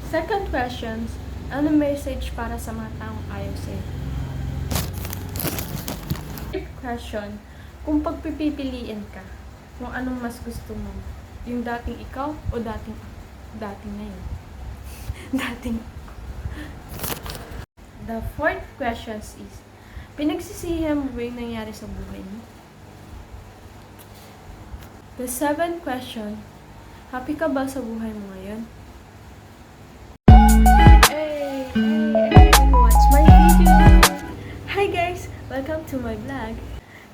Second questions, ano message para sa mga taong ayaw sa'yo? Third question, kung pagpipiliin ka, kung anong mas gusto mo, yung dating ikaw o dating ngayon? dating. The fourth questions is, pinagsisihan mo ba yung nangyari sa buhay mo? The seventh question, happy ka ba sa buhay mo ngayon? Hey, watch my video! Hi guys! Welcome to my vlog.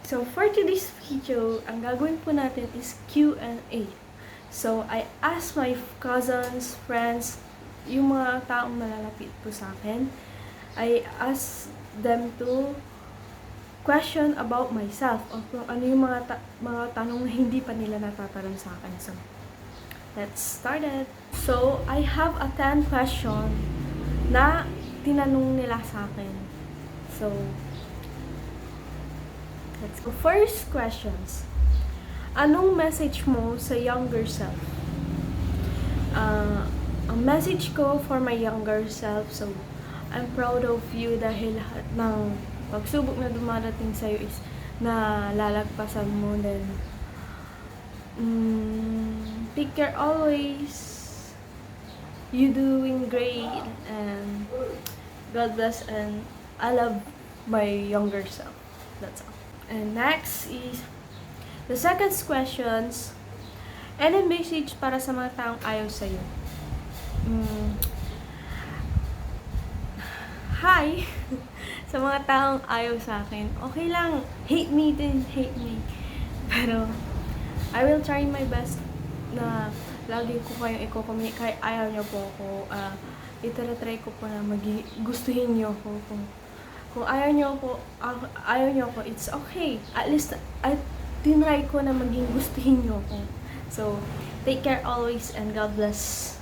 So for today's video, ang gagawin po natin is Q&A. So I asked my cousins, friends, yung mga taong malalapit po sa akin, I asked them to question about myself o kung ano yung mga tanong na hindi pa nila natatanong sa akin. So let's start it. So I have a 10 question na tinanong nila sa akin. So let's go. First questions. Anong message mo sa younger self? Ang message ko for my younger self, so I'm proud of you dahil lahat ng pagsubok na dumarating sa'yo is na lalagpasan mo. Then take care always. You doing great and God bless, and I love my younger self. That's all. And next is the second questions. Any message para sa mga taong ayaw sa'yo? Hi! Sa mga taong ayaw sa akin, okay lang. Hate me din, hate me. Pero I will try my best na lagi ko kayong i-communicate. Kahit ayaw niyo po ako, itry ko po na gustuhin niyo ako. Kung ayaw niyo ako, it's okay. At least, tinry ko na maging gustuhin niyo ako. So, take care always and God bless.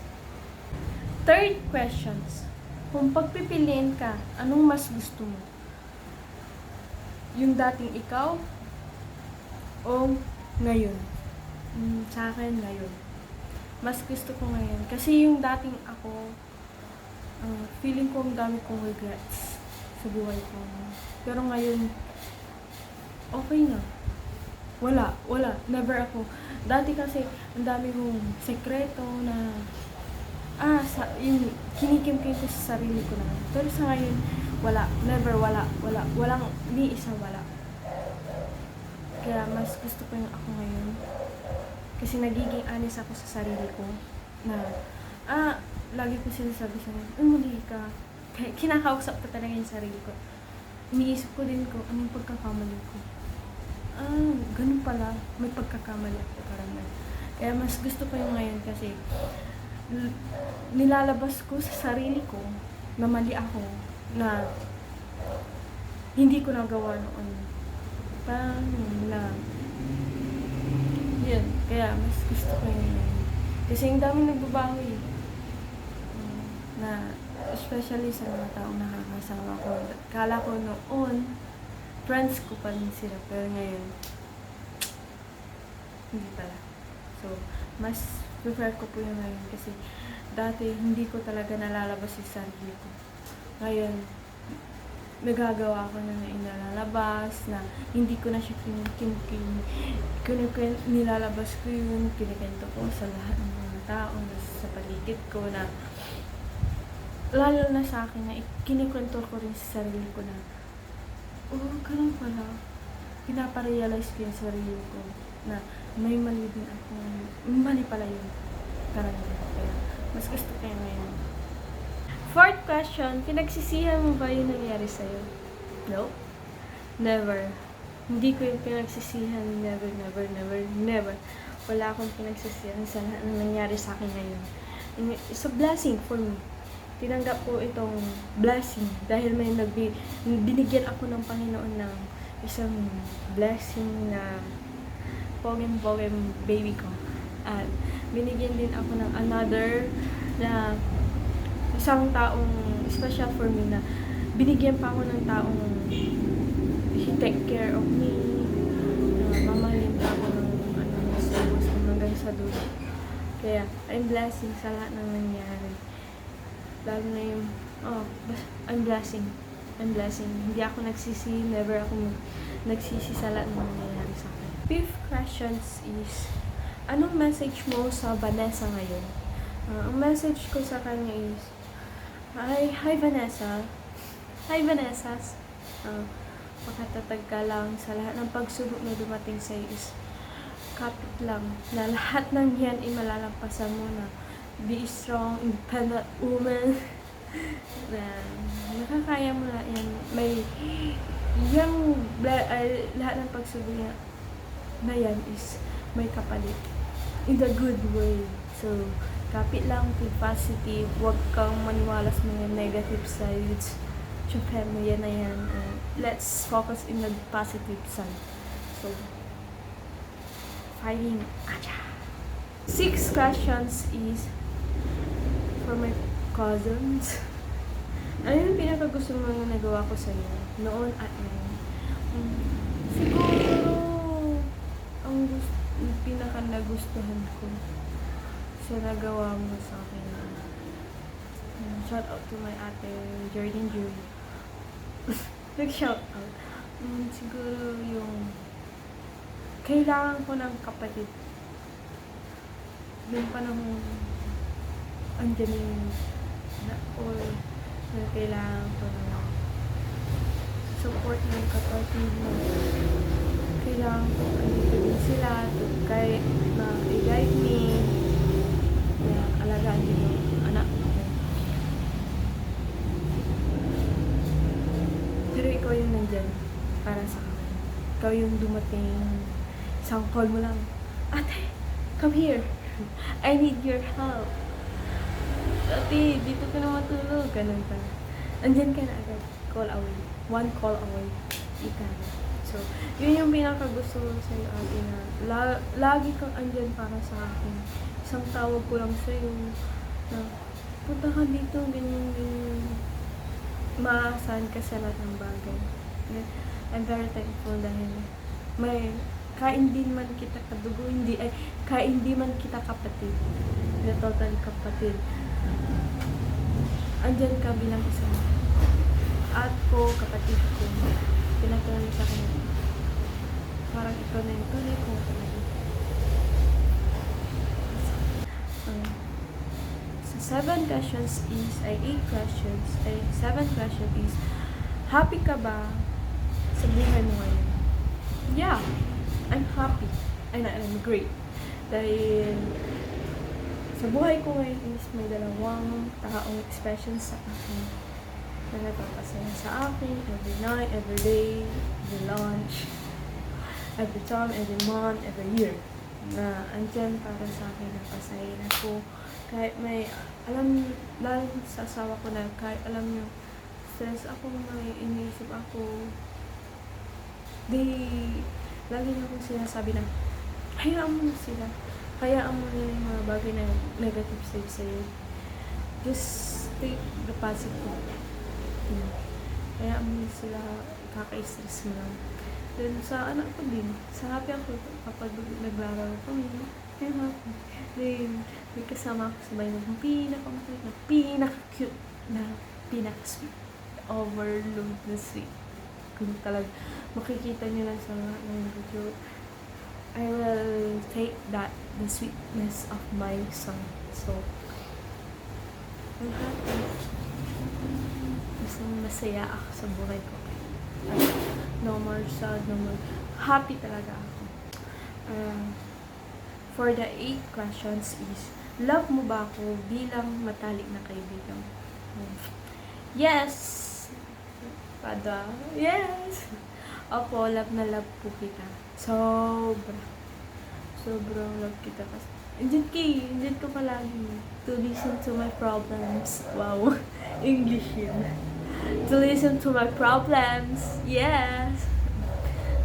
Third questions. Kung pagpipiliin ka, anong mas gusto mo? Yung dating ikaw o ngayon? Sa akin, ngayon. Mas gusto ko ngayon. Kasi yung dating ako, feeling ko ang dami kong regrets sa buhay ko. Pero ngayon, okay na. Wala. Never ako. Dati kasi, ang dami kong sekreto na, yung kinikim-kim ko sa sarili ko na. Pero sa ngayon, wala. Never, wala. Walang, ni isa wala. Kaya mas gusto ko yung ako ngayon. Kasi nagiging honest ako sa sarili ko. Na, lagi ko sinasabi sa akin, mali ka. Kinakausap ko talaga yung sarili ko. Iniisip ko din ko, anong pagkakamali ko. Ganun pala. May pagkakamali ako. Parang na. Kaya mas gusto ko yung ngayon kasi nilalabas ko sa sarili ko na mali ako, na hindi ko nagawa noon. Parang na yun. Kaya mas gusto ko yung ngayon. Kasi yung daming nagbabago eh. Na especially sa mga taong nakakasama ko. Kala ko noon, friends ko pa rin sila. Pero ngayon, hindi pala. So, mas prefer ko po yung ngayon. Kasi dati, hindi ko talaga nalalabas yung sarili ko. Ngayon, nagagawa ko na inalalabas, na hindi ko na siya nilalabas ko yun, kinikento ko sa lahat ng mga tao sa paligid ko, na lalo na sa akin na kinikwento ko rin sa sarili ko na ganun pala. Pinaparealize ko yung sarili ko na may mali din ako. Mali pala yun. Karamihan. Kaya mas gusto ko yung ngayon. Fourth question, pinagsisihan mo ba yung nangyari sa'yo? No? Never. Hindi ko yung pinagsisihan. Never. Wala akong pinagsisihan sa lahat ng nangyari sa akin ngayon. It's a blessing for me. Tinanggap ko itong blessing dahil may binigyan ako ng Panginoon ng isang blessing na pogem baby ko. At binigyan din ako ng another na isang taong special for me, na binigyan pa ako ng taong he take care of me, na mamahalin pa ako ng hanggang sa dulo. Kaya I'm blessing sa lahat ng nangyari. Lalo na yung, I'm blessing. Hindi ako nagsisi, never ako nagsisi sa lahat ng nangyayari sa akin. Fifth questions is, anong message mo sa Vanessa ngayon? Ang message ko sa kanya is, Hi Vanessa. Hi Vanessas. Makatatag ka lang sa lahat ng pagsubok na dumating sa iyo is kapit lang na lahat ng yan ay malalampasan mo na. Be strong, independent woman. Na nakakaya mo na yan. May lahat ng pagsubok na yan is may kapalit. In the good way. So, kapit lang, be positive. Huwag kang maniwala sa mga negative sides. Siyempre mo yan na yan. Let's focus in the positive side. So, fighting. Acha! 6 questions is for my cousins. Ano yung pinakagusto mo nga nagawa ko sa'yo? Noon at ngayon. Siguro, yung pinaka-nagustuhan ko sa nagawa mo sa akin. Shout out to my ate, Jordan Julie. Nag-shout out. Siguro yung kailangan ko ng kapatid. Yung panahon andyan yung or na kailangan ko ng support ng kapatid mo. Kailangan ko andito din sila kahit na i-guide me. Kaya alagaan din yung anak ko. Pero ikaw yung nandyan para sa akin. Ikaw yung dumating, isang call mo lang, ate, come here. I need your help. Ate, dito ka na matulog. Ganun ka. Andyan ka na agad. Call away. One call away. Ika na. So, yun yung pinakagusto ko sa'yo, ate, na lagi kang andyan para sa akin. Isang tawag ko lang sa'yo na punta ka dito, ganyan. Maasahan ka sa lahat ng bagay. I'm very thankful dahil kain din man kita kadugo, kain di man kita kapatid. Na totally kapatid. Andyan ka bilang isang at ko, kapatid ko. Pinatuloy sa kanya. Parang ikaw na yung tuloy ko talaga. So, 7 questions is, 7 questions is, happy ka ba sa buhay mo ngayon? Yeah, I'm happy. I'm great. Dahil sa buhay ko ngayon is may dalawang taong expression sa akin na nagpapasaya sa akin every night, every day, every lunch, every time, every month, every year. Na andyan para sa akin na pasayin ako. Kahit may, lalo sa asawa ko na kahit alam nyo, stress ako, may iniisip ako, lagi na akong sinasabi na, hayaan mo na sila. Hayaan mo na yung mga bagay na negative side sa'yo. Just take the positive. Hayaan mo na sila, kaka-stress mo lang. Then, sa anak ko din, sa happy ako kapag naglalaro kami, I'm happy. Then, may kasama ako sa bahay ng pinaka-cute na pinaka-sweet. Overload na sweet. Kung talaga makikita nyo lang sa mga video, I will take the sweetness of my son. So, I'm happy. Masaya ako sa buhay ko. No more sad, no more. Happy talaga ako. For the 8 questions is, love mo ba ako bilang matalik na kaibigan? Yes! Pada. Yes! Opo, love na love po kita. Sobrang love kita kasi. Andyan ko palagi. To listen to my problems. Wow. English yun. To listen to my problems. Yes!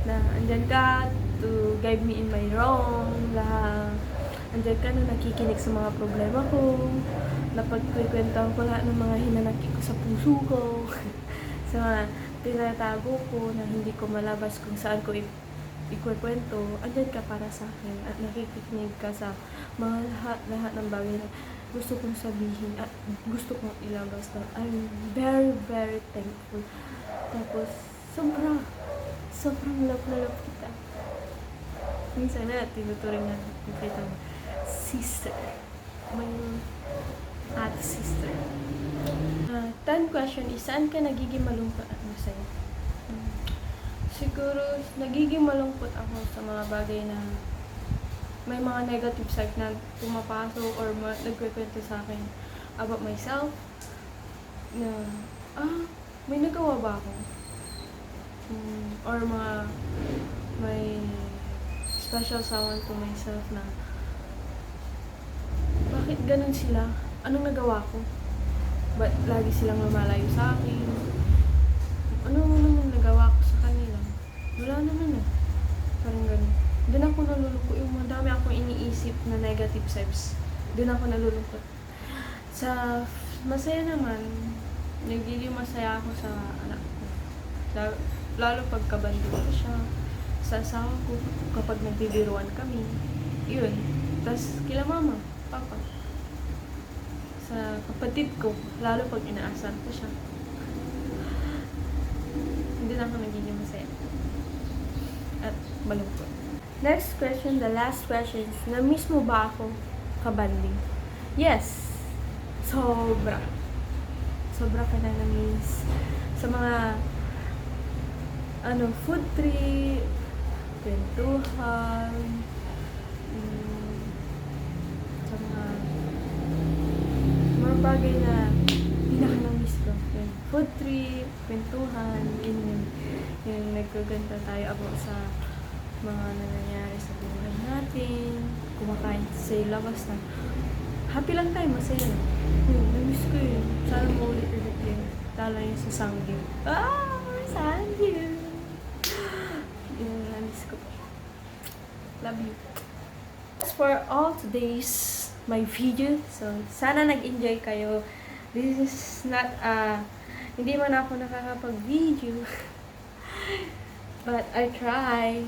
Na andyan ka to guide me in my wrong. Andyan ka na nakikinig sa mga problema ko. Napagkikwentaan ko lahat ng mga hinanakit ko sa puso ko. Sa mga tinatago ko na hindi ko malabas kung saan ko ikukwento. Andyan ka para sa akin at nakikinig ka sa mga lahat ng bagay na gusto kong sabihin at gusto kong ilabas na I'm very, very thankful. Tapos, sobrang love na love kita. Minsan na, tinuturing na kita sister. May ate sister. 10th question is, saan ka nagiging malungkot at masaya? Siguro, nagiging malungkot ako sa mga bagay na may mga negative side na pumapasok or nagkikwento sa akin about myself na, may nagawa ba ako? Or may special someone to myself na, bakit ganun sila? Anong nagawa ko? Ba't lagi silang lumalayo sa akin? Ano naman nagawa ko sa kanila? Wala naman Parang ganun. Doon ako nalulungkot. Yung madami akong iniisip na negative vibes. Doon ako nalulungkot. Sa masaya naman, nagiging masaya ako sa anak ko. Lalo pag kabando ko siya. Sa asawa ko, kapag nagbibiruan kami. Yun. Tapos kila mama, papa. Sa kapatid ko, lalo pag inaasahan ko siya. Hindi na ako nagiging masaya. At malungkot. Next question, the last question is, na-miss mo ba ako kabanding? Yes. Sobra ka na na-miss. Sa mga food trip, kwentuhan, sa mga bagay na pinaka-na-miss ko. Yung food trip, kwentuhan, yung nagkaganda tayo about sa mga nangyayari sa buhay natin, kumakain sa labas na happy lang tayo, masaya lang. Na-miss ko yun. Sana maulit-ulit yun. Lalo yung sa Sanggil. Sanggil! Yun, na-miss ko. Love you. For all today's my video, so sana nag-enjoy kayo. This is not hindi man ako nakakapag-video. But I try.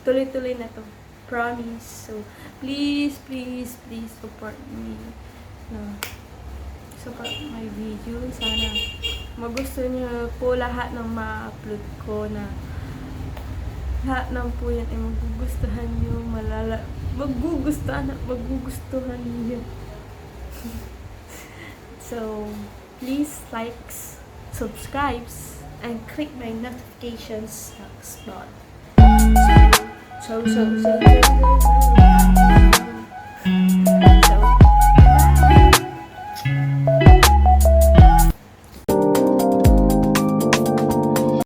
Tuloy-tuloy na to. Promise. So, please support me. Support my video. Sana magustuhan niyo po lahat ng ma-upload ko na lahat ng po yan ay magugustuhan niyo. Magugustuhan niyo. So, please like, subscribe, and click my notifications bell. So.